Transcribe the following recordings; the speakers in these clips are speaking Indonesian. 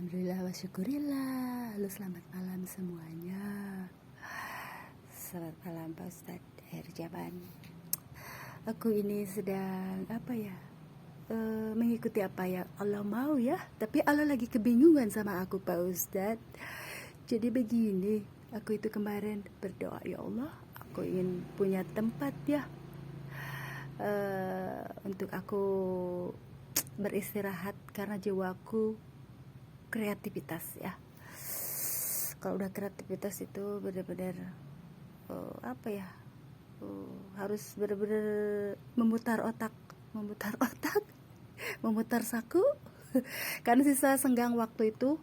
Alhamdulillah wa syukurillah. Halo, selamat malam semuanya. Selamat malam Pak Ustadz akhir zaman. Aku ini sedang mengikuti apa yang Allah mau ya. Tapi Allah lagi kebingungan sama aku Pak Ustadz. Jadi begini, aku itu kemarin berdoa, ya Allah, aku ingin punya tempat ya, untuk aku beristirahat karena jiwaku kreativitas ya. Kalau udah kreativitas itu benar-benar harus benar-benar memutar otak, memutar saku. Karena sisa senggang waktu itu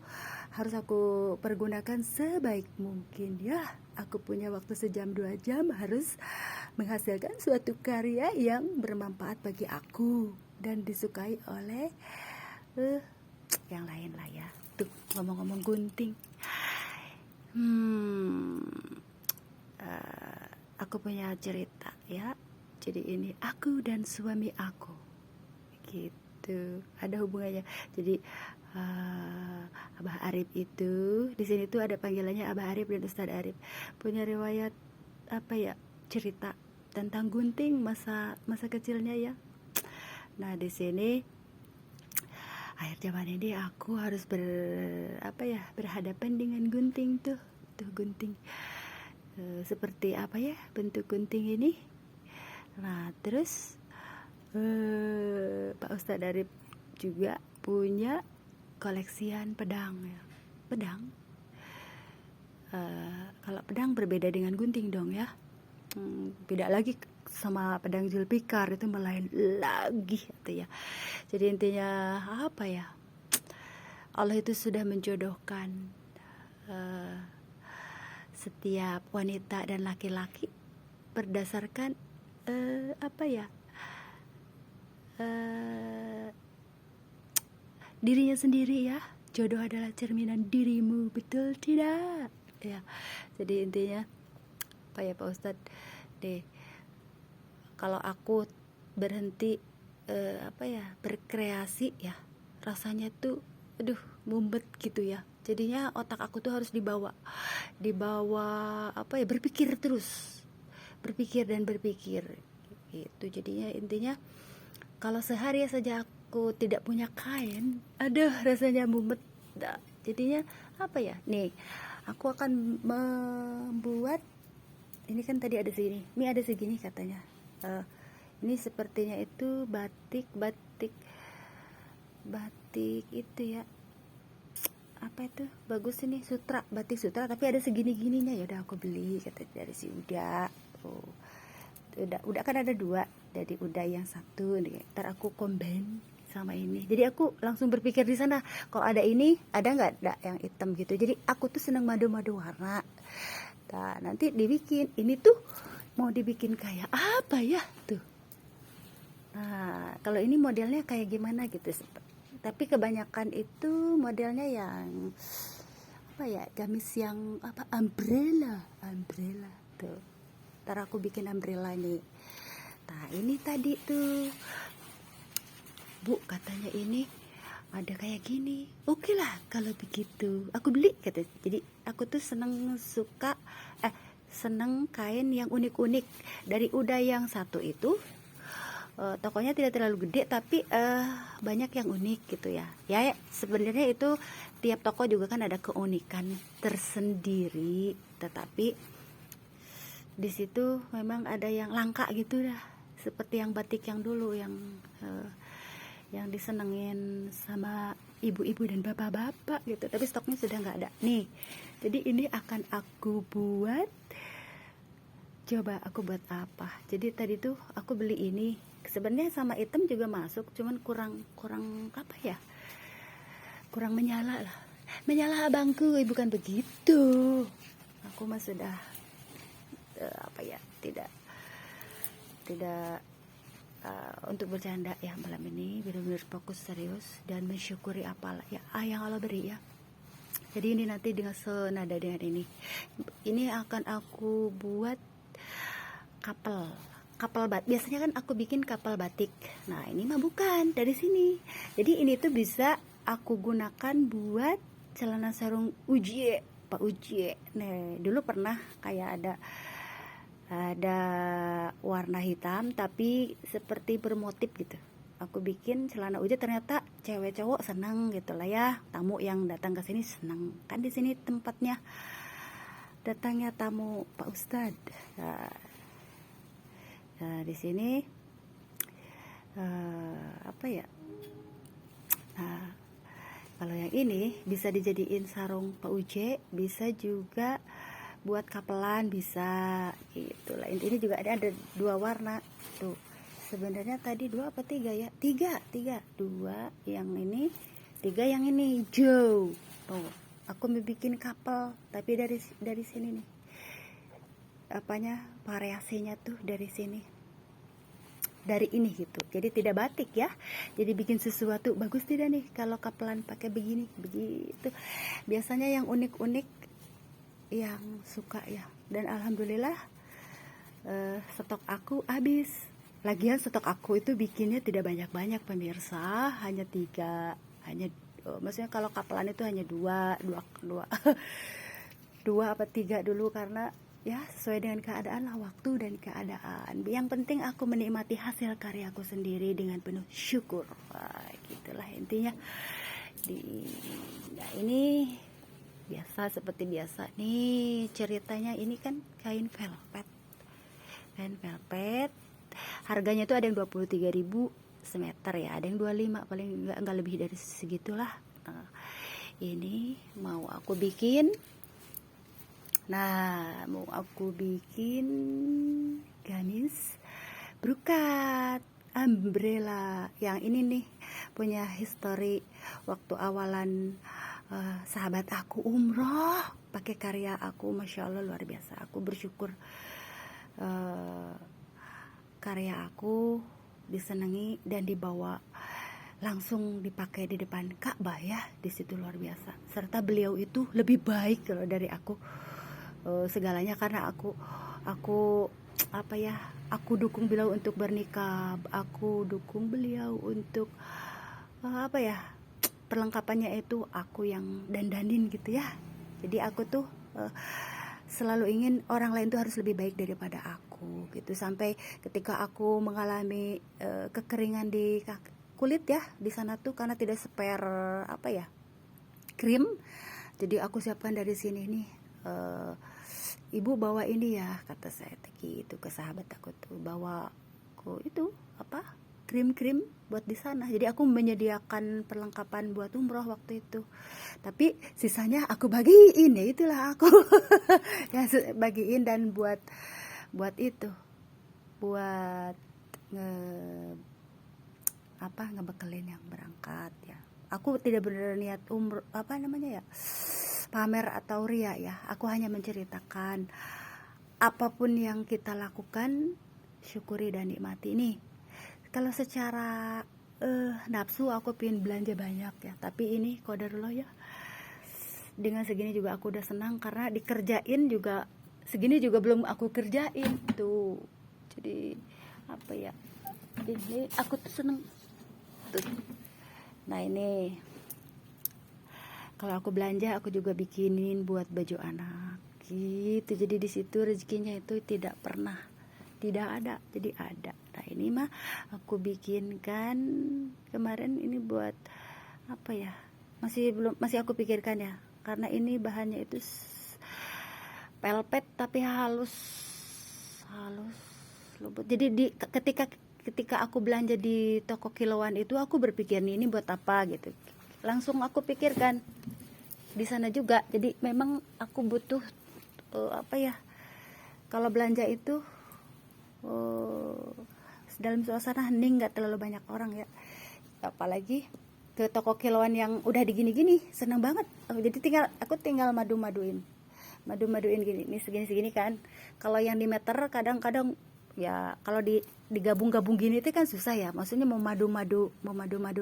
harus aku pergunakan sebaik mungkin ya. Aku punya waktu sejam 2 jam, harus menghasilkan suatu karya yang bermanfaat bagi aku dan disukai oleh yang lain lah ya. Tuh, ngomong-ngomong gunting, aku punya cerita ya. Jadi ini aku dan suami aku gitu, ada hubungannya. Jadi Abah Arif itu di sini tuh ada panggilannya Abah Arif dan Ustadz Arif, punya riwayat cerita tentang gunting masa kecilnya ya. Nah, di sini akhir zaman ini aku harus berhadapan dengan gunting tuh gunting. Seperti apa ya bentuk gunting ini. Nah, terus Pak Ustadz Arif juga punya koleksian pedang ya. Pedang, kalau pedang berbeda dengan gunting dong ya. Beda lagi sama pedang Zulfikar, itu melain lagi gitu ya. Jadi intinya apa ya, Allah itu sudah menjodohkan setiap wanita dan laki-laki berdasarkan dirinya sendiri ya. Jodoh adalah cerminan dirimu, betul tidak ya. Jadi intinya Pak Ustadz deh, kalau aku berhenti berkreasi ya, rasanya tuh mumet gitu ya. Jadinya otak aku tuh harus dibawa berpikir terus, berpikir gitu. Jadinya intinya kalau sehari saja aku tidak punya kain, rasanya mumet. Jadinya nih aku akan membuat ini, kan tadi ada segini, ini ada segini katanya. Ini sepertinya itu batik itu ya, apa itu bagus ini, sutra, batik sutra, tapi ada segini-gininya. Ya udah aku beli kata dari si Uda. Udah kan ada 2, dari Uda yang satu nih, ntar aku combine sama ini. Jadi aku langsung berpikir di sana, kalau ada ini, ada nggak yang hitam gitu. Jadi aku tuh senang madu-madu warna. Nah, nanti dibikin ini tuh mau dibikin kayak apa ya tuh. Nah, kalau ini modelnya kayak gimana gitu. Tapi kebanyakan itu modelnya yang gamis yang umbrella tuh. Ntar aku bikin umbrella nih. Nah, ini tadi tuh Bu katanya ini ada kayak gini, oke lah kalau begitu aku beli kata. Jadi aku tuh seneng kain yang unik-unik. Dari Uda yang satu itu tokonya tidak terlalu gede, tapi banyak yang unik gitu ya. Ya sebenarnya itu tiap toko juga kan ada keunikan tersendiri, tetapi di situ memang ada yang langka gitu dah, seperti yang batik yang dulu yang disenengin sama ibu-ibu dan bapak-bapak gitu, tapi stoknya sudah nggak ada nih. Jadi ini akan aku buat, coba aku buat apa. Jadi tadi tuh aku beli ini, sebenarnya sama hitam juga masuk, cuman kurang kurang menyala abangku, bukan begitu. Aku mah sudah tidak untuk bercanda ya malam ini, benar-benar fokus serius dan mensyukuri apalah ya yang Allah beri ya. Jadi ini nanti dengan senada dengan ini akan aku buat kapal batik. Biasanya kan aku bikin kapal batik. Nah, ini mah bukan dari sini. Jadi ini tuh bisa aku gunakan buat celana sarung Ujie, Pak Ujie. Nih, dulu pernah kayak ada warna hitam tapi seperti bermotif gitu. Aku bikin celana Ujie, ternyata cewek cowok senang gitu lah ya. Tamu yang datang ke sini senang. Kan di sini tempatnya datangnya tamu Pak Ustadz. Nah, di sini apa ya? Nah, kalau yang ini bisa dijadiin sarung Pak Uje, bisa juga buat kapelan, bisa itulah. Ini juga ada 2 warna tuh. Sebenarnya tadi 2 apa 3 ya? 3 2 yang ini, 3 yang ini hijau. Tuh, aku mau bikin kapel tapi dari sini nih. Apanya? Variasinya tuh dari sini. Dari ini gitu. Jadi tidak batik ya. Jadi bikin sesuatu bagus tidak nih kalau kapelan pakai begini, begitu. Biasanya yang unik-unik yang suka ya. Dan alhamdulillah stok aku habis. Lagian stok aku itu bikinnya tidak banyak-banyak pemirsa, hanya 3, maksudnya kalau kapelan itu hanya 2 apa 3 dulu, karena ya sesuai dengan keadaan lah, waktu dan keadaan. Yang penting aku menikmati hasil karyaku sendiri dengan penuh syukur. Gitulah intinya. Nah, ini biasa, seperti biasa nih ceritanya. Ini kan kain velvet. Harganya itu ada yang 23.000 semeter ya, ada yang 25, paling enggak lebih dari segitulah. Nah, ini mau aku bikin. Nah, mau aku bikin gamis brokat umbrella. Yang ini nih punya histori waktu awalan sahabat aku umroh pakai karya aku. Masya Allah, luar biasa. Aku bersyukur karya aku disenangi dan dibawa langsung dipakai di depan Ka'bah ya. Di situ luar biasa. Serta beliau itu lebih baik kalau dari aku. Segalanya, karena aku apa ya, aku dukung beliau untuk bernikah, aku dukung beliau untuk apa ya, perlengkapannya itu aku yang dandanin gitu ya. Jadi aku tuh selalu ingin orang lain tuh harus lebih baik daripada aku gitu. Sampai ketika aku mengalami kekeringan di kulit ya, di sana tuh karena tidak spare apa ya, krim. Jadi aku siapkan dari sini nih, ibu bawa ini ya, kata saya gitu ke sahabat aku tuh, bawa aku itu apa, krim buat di sana. Jadi aku menyediakan perlengkapan buat umroh waktu itu, tapi sisanya aku bagiin ya, itulah aku ya bagiin. Dan buat itu, buat ngebekelin yang berangkat ya. Aku tidak benar niat umroh apa namanya ya, pamer atau ria ya. Aku hanya menceritakan apapun yang kita lakukan, syukuri dan nikmati. Nih, kalau secara nafsu aku pengen belanja banyak ya, tapi ini qadarullah ya, dengan segini juga aku udah senang, karena dikerjain juga segini juga belum aku kerjain tuh. Jadi apa ya, ini aku tuh seneng tuh. Nah, ini kalau aku belanja aku juga bikinin buat baju anak gitu. Jadi di situ rezekinya itu tidak pernah tidak ada, jadi ada. Nah, ini mah aku bikinkan kemarin ini buat apa ya, masih aku pikirkan ya, karena ini bahannya itu velvet tapi halus lembut. Jadi ketika aku belanja di toko kiloan itu, aku berpikir nih, ini buat apa gitu. Langsung aku pikirkan di sana juga. Jadi memang aku butuh apa ya, kalau belanja itu dalam suasana hening, nggak terlalu banyak orang ya. Apalagi ke toko kiloan yang udah digini-gini, senang banget. Jadi aku tinggal madu-maduin gini, ini segini kan. Kalau yang di meter kadang-kadang ya, kalau digabung-gabung gini itu kan susah ya. Maksudnya mau madu-madu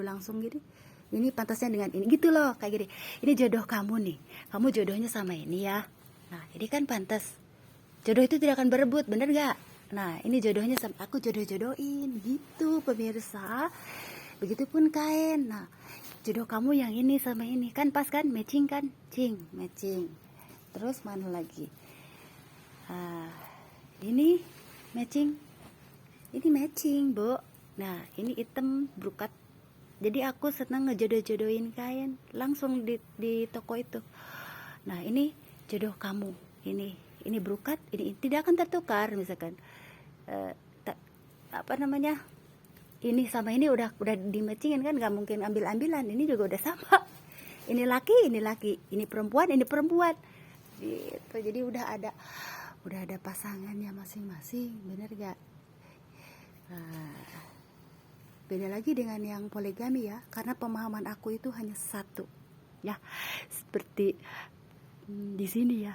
langsung gini. Ini pantasnya dengan ini gitu loh, kayak gini. Ini jodoh kamu nih. Kamu jodohnya sama ini ya. Nah, ini kan pantas. Jodoh itu tidak akan berebut, bener gak? Nah, ini jodohnya sama aku, jodoh-jodohin gitu pemirsa. Begitupun kain. Nah, jodoh kamu yang ini sama ini kan pas kan, matching kan, matching. Terus mana lagi? Ini matching, Bu. Nah, ini hitam brokat. Jadi aku senang ngejodoh-jodohin kain langsung di toko itu. Nah, ini jodoh kamu, ini brokat, ini tidak akan tertukar misalkan. Ini sama ini udah di matchingin kan, nggak mungkin ambil-ambilan. Ini juga udah sama. Ini laki, ini perempuan gitu. Jadi udah ada pasangannya masing-masing, bener gak? Beda lagi dengan yang poligami ya, karena pemahaman aku itu hanya satu ya, seperti di sini ya,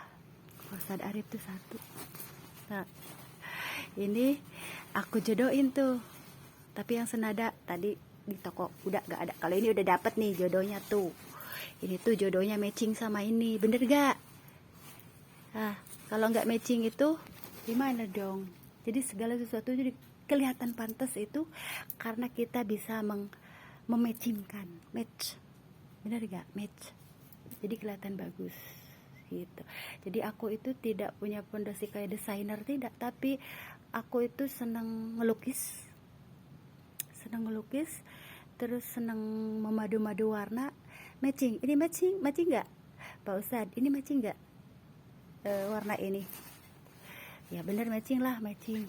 Ustadz Arif tuh satu. Nah, ini aku jodohin tuh, tapi yang senada tadi di toko udah gak ada. Kalau ini udah dapet nih jodohnya tuh, ini tuh jodohnya matching sama ini, bener gak? Nah, kalau nggak matching itu gimana dong? Jadi segala sesuatu jadi kelihatan pantas itu karena kita bisa mematchingkan, match, benar gak? Match, jadi kelihatan bagus gitu. Jadi aku itu tidak punya fondasi kayak desainer, tidak, tapi aku itu senang ngelukis, terus senang memadu-madu warna, matching. Ini matching nggak, Pak Ustadz? Ini matching nggak warna ini? Ya bener matching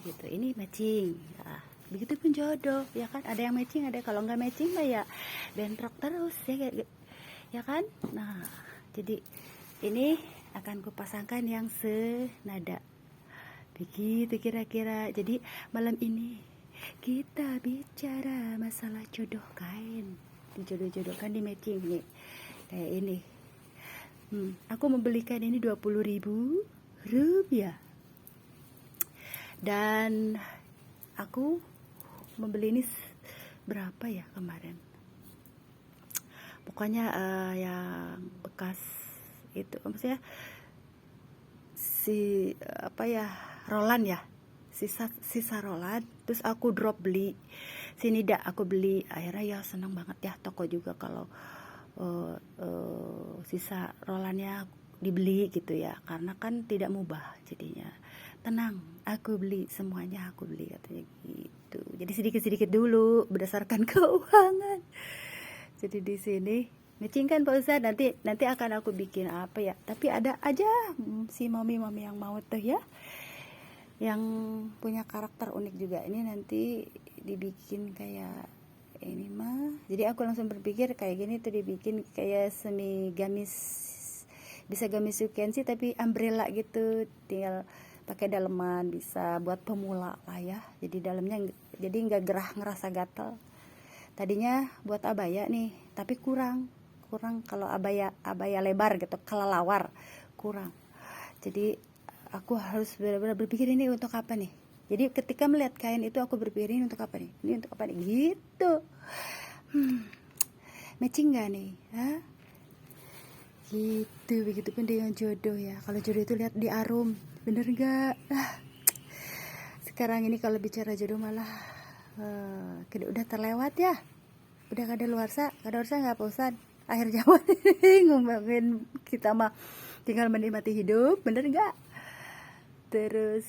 gitu. Ini matching. Nah, begitu pun jodoh ya kan, ada yang matching, ada kalau nggak matching mah ya bentrok terus ya kan. Nah, jadi ini akan kupasangkan yang senada begitu kira-kira. Jadi malam ini kita bicara masalah jodoh kain, dijodoh-jodohkan, di matching nih kayak ini. Aku membelikan ini 20.000 rupiah. Dan aku membeli ini berapa ya kemarin? Pokoknya yang bekas itu, maksudnya Roland ya, sisa Roland. Terus aku drop beli sini dah, aku beli. Akhirnya ya senang banget ya toko juga kalau sisa Rolandnya dibeli gitu ya, karena kan tidak mubah jadinya. Tenang, aku beli semuanya, aku beli katanya gitu. Jadi sedikit-sedikit dulu berdasarkan keuangan. Jadi di sini matching kan Pak Ustadz, nanti akan aku bikin apa ya, tapi ada aja si mami yang mau tuh ya, yang punya karakter unik juga. Ini nanti dibikin kayak ini mah. Jadi aku langsung berpikir kayak gini tuh, dibikin kayak semi gamis, bisa gamis sukensi tapi umbrella gitu, tinggal pakai daleman, bisa buat pemula lah ya. Jadi dalamnya jadi nggak gerah, ngerasa gatel. Tadinya buat abaya nih, tapi kurang kalau abaya lebar gitu, kelelawar kurang. Jadi aku harus benar-benar berpikir ini untuk apa nih. Jadi ketika melihat kain itu aku berpikir ini untuk apa nih, gitu. Matching gak nih? Hah? Gitu. Begitupun dengan jodoh ya. Kalau jodoh itu lihat di arum, bener gak? Sekarang ini kalau bicara jodoh malah udah terlewat ya. Udah kadaluarsa gak Pak Ustadz? Akhir zaman ngomongin kita mah tinggal menikmati hidup, bener gak? Terus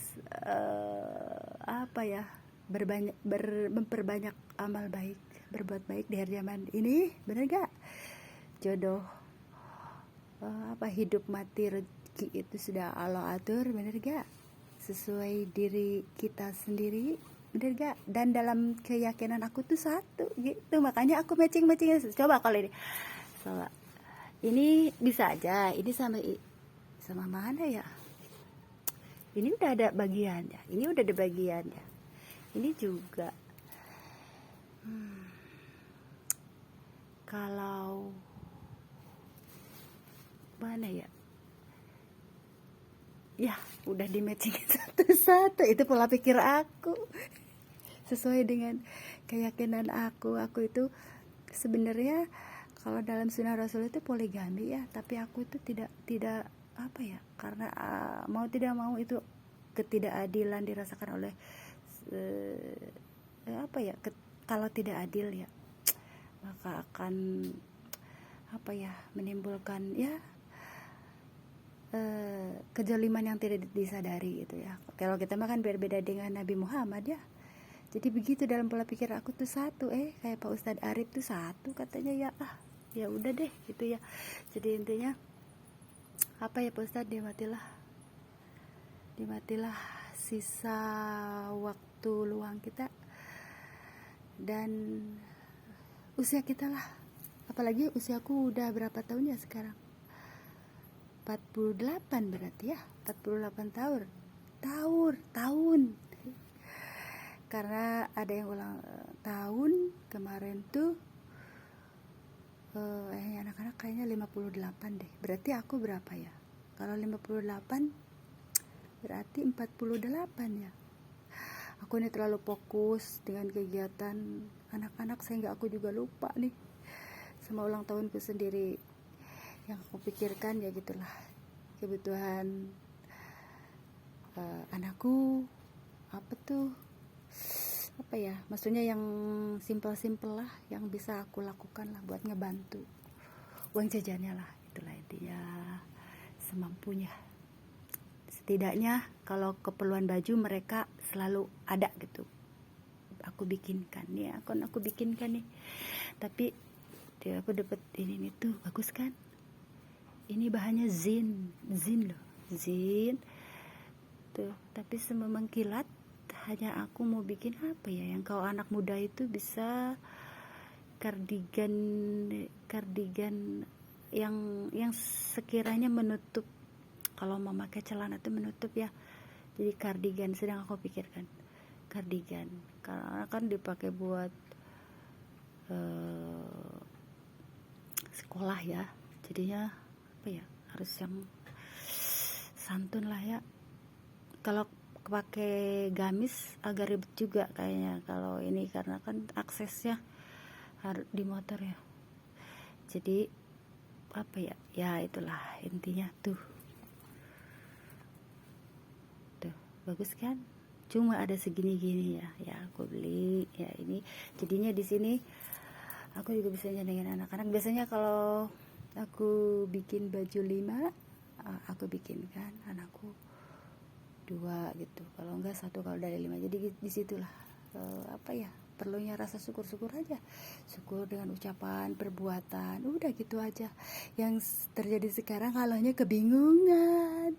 memperbanyak amal baik, berbuat baik di hari zaman ini, bener gak? Jodoh hidup mati rezeki itu sudah Allah atur, bener gak? Sesuai diri kita sendiri, bener gak? Dan dalam keyakinan aku tuh satu gitu, makanya aku matching. Coba kalau ini bisa aja, ini sama mana ya? Ini udah ada bagiannya, ini juga kalau mana ya udah di matching satu-satu. Itu pola pikir aku sesuai dengan keyakinan aku itu sebenarnya kalau dalam sunnah Rasul itu poligami ya, tapi aku itu tidak apa ya, karena mau tidak mau itu ketidakadilan dirasakan oleh kalau tidak adil ya, maka akan apa ya, menimbulkan ya kejaliman yang tidak disadari gitu ya. Kalau kita makan berbeda dengan Nabi Muhammad ya. Jadi begitu dalam pola pikir aku tuh satu, kayak Pak Ustadz Arif tuh satu katanya ya. Ya udah deh gitu ya. Jadi intinya apa ya Pak Ustadz, dimatilah sisa waktu luang kita dan usia kita lah. Apalagi usiaku udah berapa tahun ya sekarang, 48 berarti ya, 48 tahun karena ada yang ulang tahun kemarin tuh anak-anak kayaknya 58 deh. Berarti aku berapa ya? Kalau 58 berarti 48 ya. Aku ini terlalu fokus dengan kegiatan anak-anak sehingga aku juga lupa nih sama ulang tahunku sendiri. Yang aku pikirkan ya gitulah, kebutuhan anakku apa ya, maksudnya yang simpel-simpel lah yang bisa aku lakukan lah buat ngebantu uang jajannya lah, itulah intinya, semampunya. Setidaknya kalau keperluan baju mereka selalu ada gitu, aku bikinkan nih. Tapi aku dapat ini nih tuh, bagus kan, ini bahannya zin tuh, tapi semua mengkilat. Hanya aku mau bikin apa ya, yang kalau anak muda itu bisa kardigan yang sekiranya menutup, kalau memakai celana itu menutup ya, jadi kardigan. Sedang aku pikirkan kardigan karena kan dipakai buat sekolah ya, jadinya apa ya, harus yang santun lah ya. Kalau pakai gamis agak ribet juga kayaknya kalau ini, karena kan aksesnya harus di motor ya. Jadi apa ya, ya itulah intinya tuh bagus kan, cuma ada segini-gini ya aku beli ya. Ini jadinya di sini aku juga bisa nyenengin anak-anak. Biasanya kalau aku bikin baju 5, aku bikinkan anakku 2 gitu, kalau enggak 1 kalau dari 5. Jadi disitulah apa ya, perlunya rasa syukur aja, syukur dengan ucapan, perbuatan, udah gitu aja. Yang terjadi sekarang kalaunya kebingungan,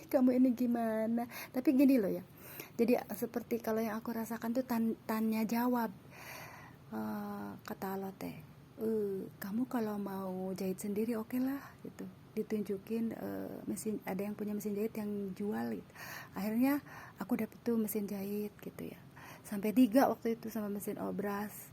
kamu ini gimana. Tapi gini loh ya, jadi seperti kalau yang aku rasakan tuh tanya jawab. Kata Allah teh, kamu kalau mau jahit sendiri oke lah gitu, ditunjukin mesin, ada yang punya mesin jahit yang jual gitu. Akhirnya aku dapet tuh mesin jahit gitu ya, sampai 3 waktu itu sama mesin obras.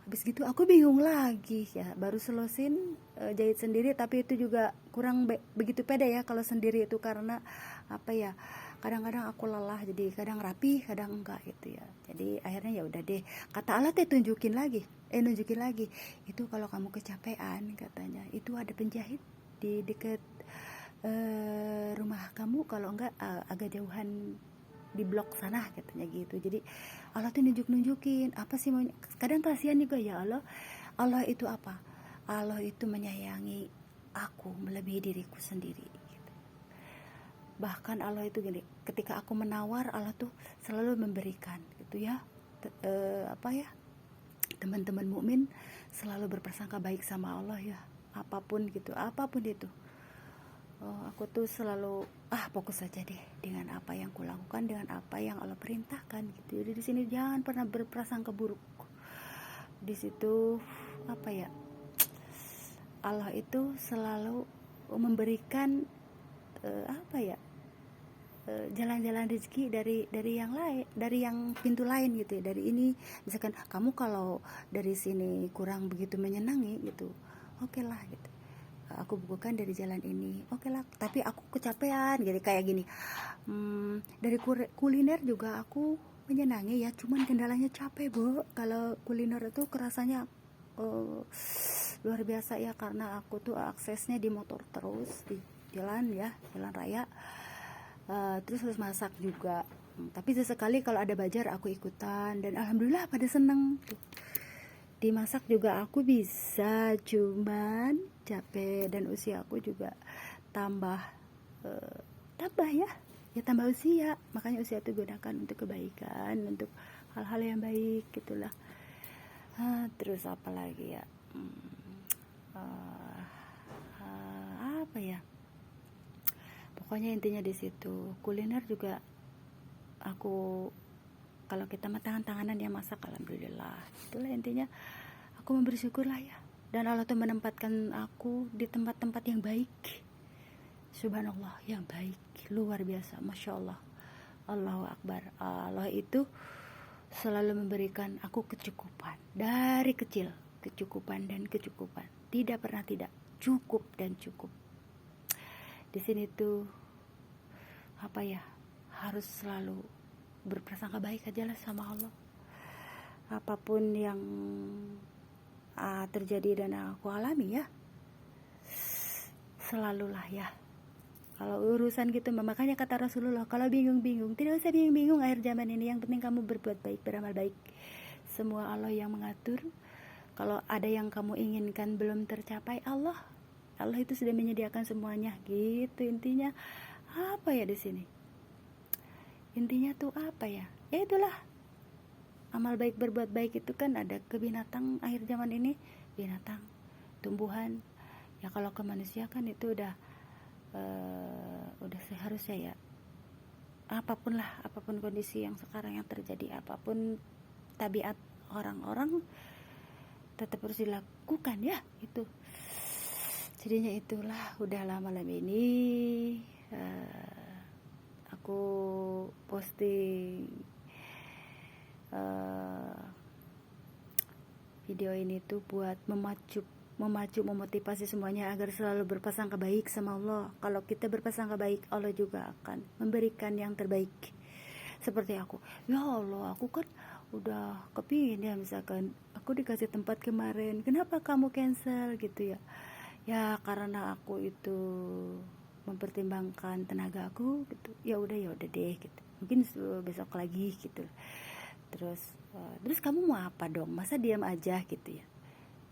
Habis gitu aku bingung lagi ya, baru selosin jahit sendiri. Tapi itu juga kurang begitu pede ya kalau sendiri itu, karena apa ya, kadang-kadang aku lelah, jadi kadang rapi kadang enggak gitu ya. Jadi akhirnya ya udah deh, kata Allah teh nunjukin lagi itu kalau kamu kecapean katanya, itu ada penjahit di deket rumah kamu, kalau enggak agak jauhan di blok sana katanya gitu. Jadi Allah tuh nunjukin apa sih maunya. Kadang kasihan juga ya Allah itu apa, Allah itu menyayangi aku melebihi diriku sendiri gitu. Bahkan Allah itu gini, ketika aku menawar, Allah tuh selalu memberikan gitu ya. Apa ya, teman-teman mukmin selalu berprasangka baik sama Allah ya, apapun gitu, apapun itu. Aku tuh selalu fokus saja deh dengan apa yang kulakukan, dengan apa yang Allah perintahkan gitu. Jadi di sini jangan pernah berprasangka buruk. Di situ apa ya, Allah itu selalu memberikan apa ya, jalan-jalan rezeki dari yang lain, dari yang pintu lain gitu ya. Dari ini misalkan kamu kalau dari sini kurang begitu menyenangi gitu, oke lah gitu, aku bukukan dari jalan ini, oke lah. Tapi aku kecapean jadi kayak gini, dari kuliner juga aku menyenangi ya, cuman kendalanya capek Bu. Kalau kuliner itu kerasanya luar biasa ya, karena aku tuh aksesnya di motor terus, di jalan ya, jalan raya, terus harus masak juga. Tapi sesekali kalau ada bajar aku ikutan, dan alhamdulillah pada seneng tuh. dimasak juga aku bisa, cuman capek dan usia aku juga tambah tambah ya tambah usia, makanya usia itu gunakan untuk kebaikan, untuk hal-hal yang baik gitulah. Terus apa lagi ya, apa ya, pokoknya intinya di situ. Kuliner juga aku, kalau kita mah tangan-tanganan yang masak, alhamdulillah. Itulah intinya, aku memberi syukur lah ya. Dan Allah tuh menempatkan aku di tempat-tempat yang baik, subhanallah, yang baik, luar biasa, masya Allah, Allahu Akbar. Allah itu selalu memberikan aku kecukupan dari kecil, kecukupan dan kecukupan, tidak pernah tidak, cukup dan cukup. Di sini tuh apa ya, harus selalu berprasangka baik aja lah sama Allah. Apapun yang terjadi dan aku alami ya, selalulah ya, kalau urusan gitu, makanya kata Rasulullah, kalau bingung-bingung, tidak usah bingung-bingung akhir zaman ini, yang penting kamu berbuat baik, beramal baik, semua Allah yang mengatur. Kalau ada yang kamu inginkan belum tercapai, Allah itu sudah menyediakan semuanya gitu. Intinya apa ya di sini, intinya tuh apa ya, ya itulah, amal baik, berbuat baik itu kan ada ke binatang akhir zaman ini, binatang, tumbuhan ya. Kalau ke manusia kan itu udah seharusnya ya, apapun lah, apapun kondisi yang sekarang yang terjadi, apapun tabiat orang-orang, tetap harus dilakukan ya itu. Jadinya itulah, udahlah malam ini aku posting video ini tuh buat memacu, memotivasi semuanya agar selalu berprasangka baik sama Allah. Kalau kita berprasangka baik, Allah juga akan memberikan yang terbaik. Seperti aku, ya Allah, aku kan udah kepingin ya, misalkan aku dikasih tempat kemarin, kenapa kamu cancel gitu ya. Ya karena aku itu mempertimbangkan tenaga aku gitu. Ya udah deh gitu. Mungkin besok lagi gitu. Terus kamu mau apa dong? Masa diam aja gitu ya.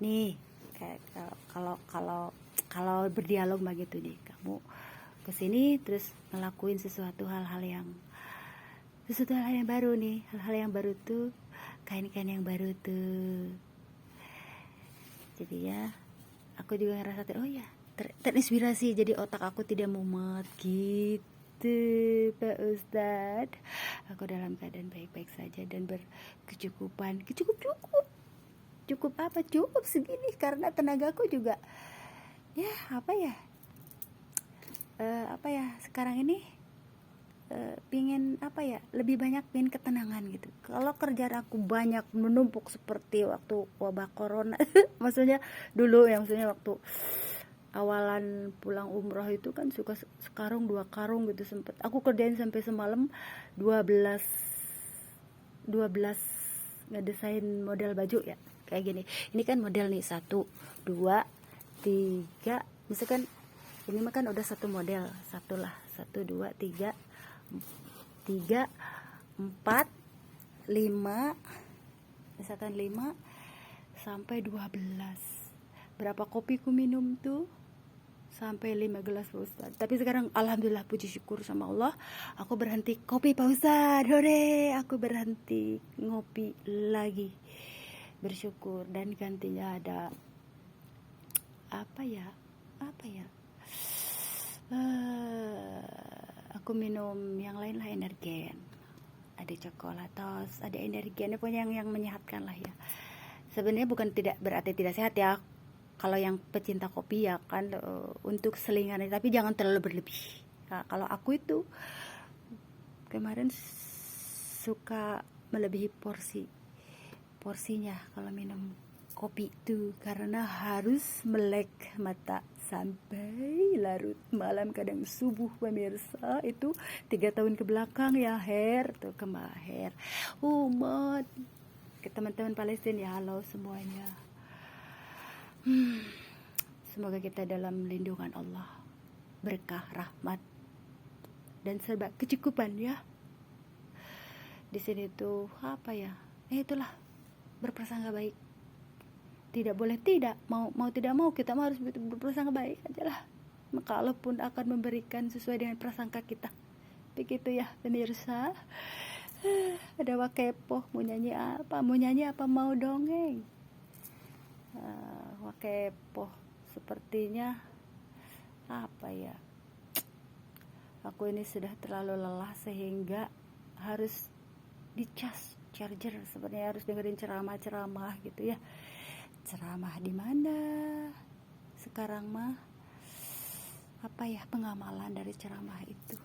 Nih, kayak kalau berdialog begitu nih, kamu kesini terus ngelakuin sesuatu hal yang baru nih, hal-hal yang baru tuh, kain-kain yang baru tuh. Jadi ya, aku juga ngerasa terinspirasi, jadi otak aku tidak mumet gitu Pak Ustadz. Aku dalam keadaan baik-baik saja dan berkecukupan, cukup apa, cukup segini karena tenagaku juga ya apa ya sekarang ini pingin apa ya, lebih banyak, pingin ketenangan gitu. Kalau kerjaan aku banyak menumpuk seperti waktu wabah corona maksudnya dulu ya, maksudnya waktu awalan pulang umroh itu kan suka sekarung 2 karung gitu, sempet aku kerjain sampai semalam 12 ngedesain model baju ya, kayak gini. Ini kan model nih 1, 2, 3, misalkan ini mah kan udah satu model, 1 lah, 1, 2, 3, 4, 5, misalkan 5 sampai 12. Berapa kopi ku minum tuh? Sampai 5 gelas Pak Ustadz. Tapi sekarang alhamdulillah, puji syukur sama Allah, aku berhenti kopi Pak Ustadz. Hore, aku berhenti ngopi lagi. Bersyukur, dan gantinya ada apa ya? Aku minum yang lain lah, energen. Ada coklatos, ada energen, pokoknya yang menyehatkan lah ya. Sebenarnya bukan tidak berarti tidak sehat ya. Kalau yang pecinta kopi ya kan untuk selingan, tapi jangan terlalu berlebih. Nah, kalau aku itu kemarin suka melebihi porsinya kalau minum kopi itu, karena harus melek mata sampai larut malam, kadang subuh pemirsa. Itu 3 tahun ke belakang ya, tuh kemahir umat ke teman-teman Palestina ya, halo semuanya. Semoga kita dalam lindungan Allah, berkah, rahmat, dan serba kecukupan ya. Di sini tuh apa ya? Itulah berprasangka baik. tidak boleh tidak, mau tidak mau kita harus berprasangka baik aja lah. Maka Allah pun akan memberikan sesuai dengan prasangka kita. Begitu ya pemirsa. Ada Wakepoh, mau nyanyi apa, mau dongeng. Wakepoh sepertinya apa ya, aku ini sudah terlalu lelah sehingga harus dicas charger. Sebenarnya harus dengerin ceramah gitu ya. Ceramah di mana sekarang mah, apa ya, pengamalan dari ceramah itu.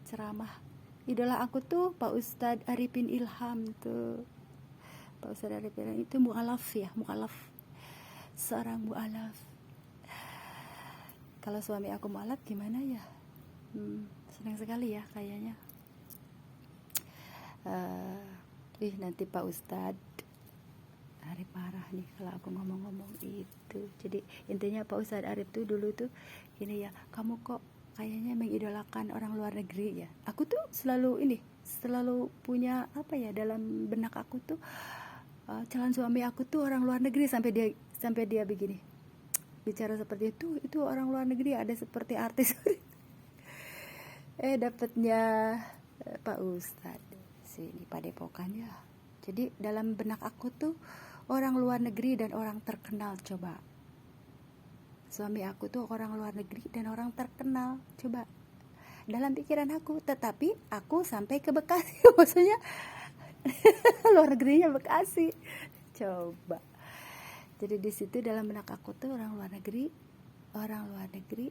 Ceramah idola aku tuh Pak Ustadz Arifin Ilham tuh. Pak Ustadz Arifin Ilham itu mu'alaf, seorang mu'alaf. Kalau suami aku mu'alaf gimana ya? Senang sekali ya kayaknya. Nanti Pak Ustadz Arif marah nih kalau aku ngomong-ngomong itu. Jadi intinya Pak Ustadz Arif tuh dulu tuh gini ya, kamu kok kayaknya mengidolakan orang luar negeri ya. Aku tuh selalu punya apa ya, dalam benak aku tuh calon suami aku tuh orang luar negeri, sampai dia begini bicara seperti itu orang luar negeri, ada seperti artis. Dapatnya Pak Ustadz sini Padepokan ya. Jadi dalam benak aku tuh orang luar negeri dan orang terkenal. Coba, suami aku tuh orang luar negeri dan orang terkenal, coba dalam pikiran aku. Tetapi aku sampai ke Bekasi. Maksudnya luar negerinya Bekasi. Coba, jadi di situ dalam benak aku tuh orang luar negeri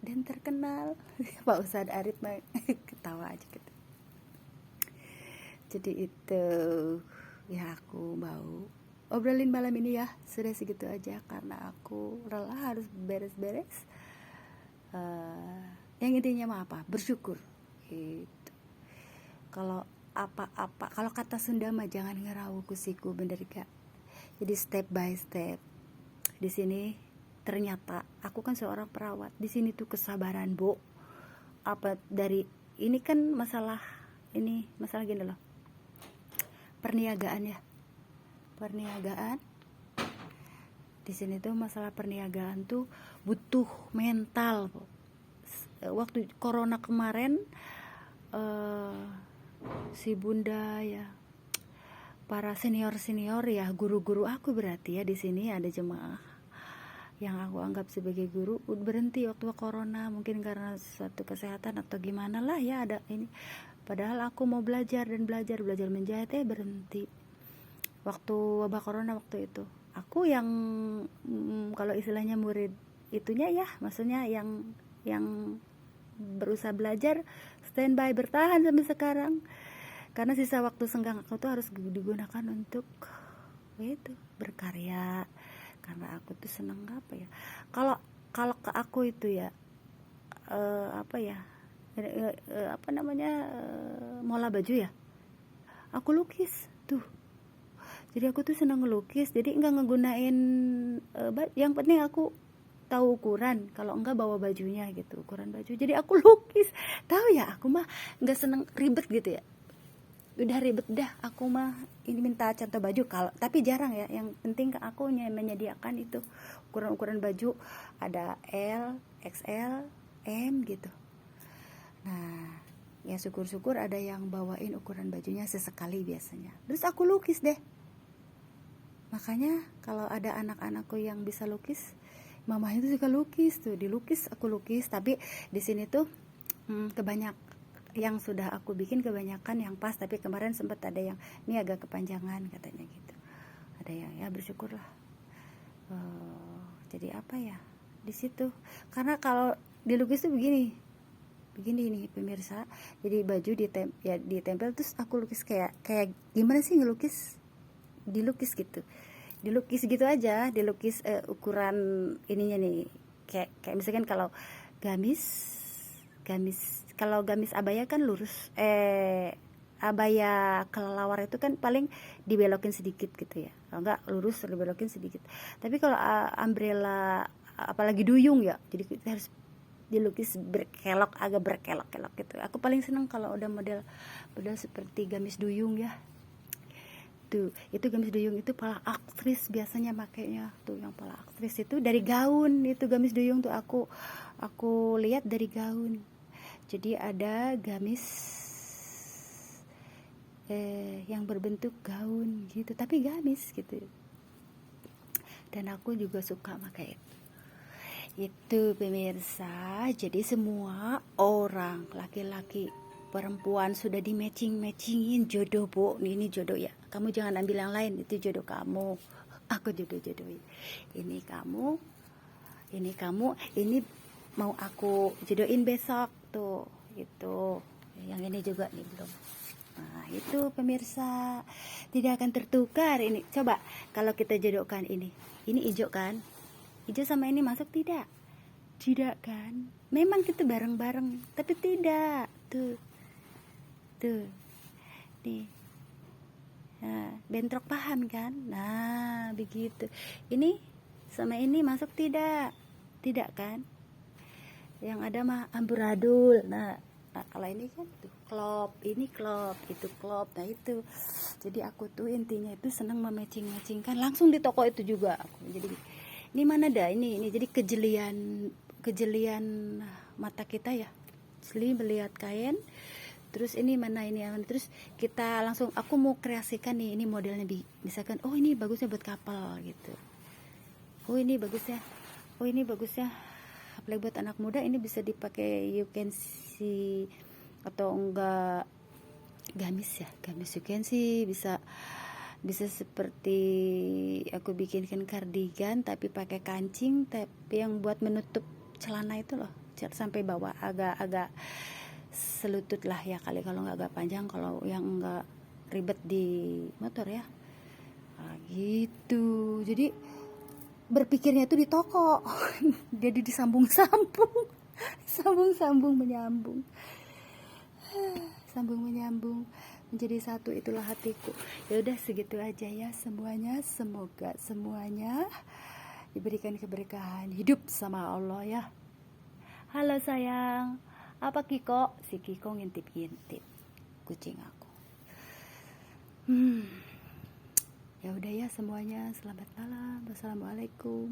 dan terkenal. Pak Ustadz Arif mah ketawa aja gitu. Jadi itu ya, aku mau obrolin malam ini ya, sudah segitu aja karena aku rela harus beres-beres. Yang intinya mah apa, bersyukur gitu. Kalau kalau kata Sunda mah jangan ngerawu kusiku, bener gak? Jadi step by step. Di sini ternyata aku kan seorang perawat. Di sini tuh kesabaran, Bu. Apa dari ini kan masalah gini loh. Perniagaan. Di sini tuh masalah perniagaan tuh butuh mental. Waktu corona kemarin si Bunda ya, para senior ya, guru-guru aku berarti ya, di sini ada jemaah yang aku anggap sebagai guru berhenti waktu corona, mungkin karena suatu kesehatan atau gimana lah ya, ada ini. Padahal aku mau belajar menjahit, berhenti waktu wabah corona waktu itu. Aku yang kalau istilahnya murid itunya ya, maksudnya yang berusaha belajar, standby, bertahan sampai sekarang. Karena sisa waktu senggang aku tuh harus digunakan untuk itu, berkarya. Karena aku tuh seneng apa ya, kalau ke aku itu ya mola baju ya, aku lukis tuh. Jadi aku tuh senang ngelukis, jadi enggak ngegunain yang penting aku tahu ukuran, kalau enggak bawa bajunya gitu, ukuran baju, jadi aku lukis. Tahu ya, aku mah enggak seneng ribet gitu ya, udah ribet dah, aku mah ini minta contoh baju tapi jarang ya. Yang penting ke aku menyediakan itu ukuran baju, ada L, XL, M gitu. Nah ya, syukur-syukur ada yang bawain ukuran bajunya sesekali biasanya, terus aku lukis deh. Makanya kalau ada anak-anakku yang bisa lukis, mamanya tuh suka lukis tuh, dilukis, aku lukis. Tapi di sini tuh kebanyak yang sudah aku bikin, kebanyakan yang pas. Tapi kemarin sempat ada yang ini agak kepanjangan katanya gitu, ada yang ya bersyukurlah. Jadi apa ya di situ, karena kalau dilukis tuh begini nih pemirsa. Jadi baju ditempel terus aku lukis kayak gimana sih ngelukis, dilukis gitu aja, dilukis ukuran ininya nih, kayak misalkan kalau gamis abaya kan lurus, abaya kelelawar itu kan paling dibelokin sedikit gitu ya, kalau enggak lurus dibelokin sedikit. Tapi kalau umbrella apalagi duyung ya, jadi kita harus dilukis agak berkelok gitu. Aku paling seneng kalau udah model seperti gamis duyung ya, itu gamis duyung itu pala aktris biasanya makainya tuh, yang pala aktris itu dari gaun. Itu gamis duyung tuh aku lihat dari gaun. Jadi ada gamis yang berbentuk gaun gitu, tapi gamis gitu, dan aku juga suka pakai itu pemirsa. Jadi semua orang, laki-laki perempuan, sudah di matchingin jodoh, Bu. Ini jodoh ya, kamu jangan ambil yang lain, itu jodoh kamu, aku jodohin. Ini kamu, ini mau aku jodohin besok tuh. Itu yang ini juga nih belum. Nah itu pemirsa, tidak akan tertukar. Ini coba kalau kita jodohkan, ini hijau kan, hijau sama ini masuk tidak kan, memang kita bareng-bareng tapi tidak tuh nih. Nah, bentrok paham kan, nah begitu. Ini sama ini masuk tidak kan, yang ada mah amburadul. Nah kalau ini kan tuh klop, ini klop, itu klop. Nah itu jadi aku tuh intinya itu senang mematchingkan langsung di toko itu juga aku. Jadi ini mana dah ini jadi kejelian mata kita ya, asli melihat kain. Terus ini mana ini, terus kita langsung, aku mau kreasikan nih, ini modelnya misalkan, oh ini bagusnya buat kapal gitu, oh ini bagusnya apalagi buat anak muda, ini bisa dipakai you can see, atau enggak gamis you can see, bisa seperti aku bikinkan kardigan tapi pakai kancing, tapi yang buat menutup celana itu loh sampai bawah, agak selutut lah ya kali, kalau nggak agak panjang, kalau yang nggak ribet di motor ya. Nah, gitu. Jadi berpikirnya itu di toko jadi disambung-sambung menyambung menjadi satu, itulah hatiku. Ya udah segitu aja ya semuanya, semoga semuanya diberikan keberkahan hidup sama Allah ya. Halo sayang, apa Kiko? Si Kiko ngintip-ngintip kucing aku. Ya udah ya semuanya, selamat malam, wassalamualaikum.